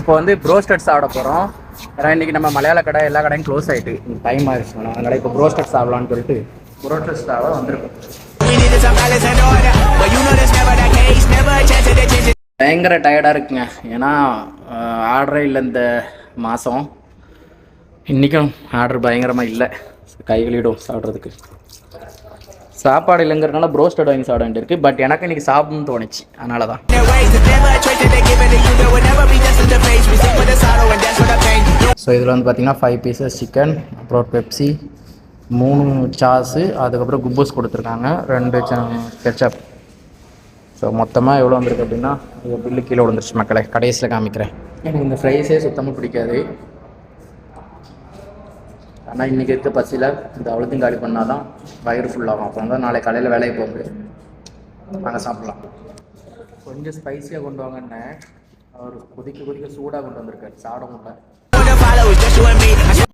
இப்போ வந்து ப்ரோஸ்டட் சாப்பிட போகிறோம். ஏன்னா இன்றைக்கி நம்ம மலையாள கடை எல்லா கடையும் க்ளோஸ் ஆகிட்டு டைம் ஆயிடுச்சு. அதனால் இப்போ ப்ரோஸ்டட் சாப்பிடலான்னு சொல்லிட்டு ப்ரோஸ்டட் சாப்பிட வந்திருக்கோம். பயங்கர டயர்டாக இருக்குங்க. ஏன்னா ஆர்டரே இல்லை இந்த மாதம். இன்றைக்கும் ஆர்டர் பயங்கரமாக இல்லை. கை கழுவிடும் சாப்பிட்றதுக்கு. சாப்பாடு இல்லைங்கிறதுனால ப்ரோஸ்டட் வாங்கி சாப்பிட வேண்டியிருக்கு. பட் எனக்கு இன்றைக்கி சாப்பிடணும்னு தோணுச்சு, அதனால தான். ஸோ இதில் வந்து பார்த்திங்கன்னா 5 பீசஸ் சிக்கன், அப்புறம் பெப்சி, 3 சாஸு, அதுக்கப்புறம் குப்பூஸ் கொடுத்துருக்காங்க, 2 கெச்சப். ஸோ மொத்தமாக எவ்வளோ வந்திருக்கு அப்படின்னா இது பில்லு கீழே விழுந்துருச்சு மக்களை. கடைசியில் காமிக்கிறேன். எனக்கு இந்த ஃப்ரைஸே சுத்தமாக பிடிக்காது. ஆனால் இன்றைக்கி இருக்க பசியில் இந்த அவ்வளோத்தையும் காலி பண்ணால் தான் வயிறு ஃபுல்லாகும். அப்போ வந்து நாளை காலையில் வேலைக்கு போக முடியும். நாங்கள் சாப்பிட்லாம். கொஞ்சம் ஸ்பைஸியாக கொண்டு வாங்கன்னு அவர் கொதிக்க சூடாக கொண்டு வந்திருக்காரு. சாப்பிட முடியல.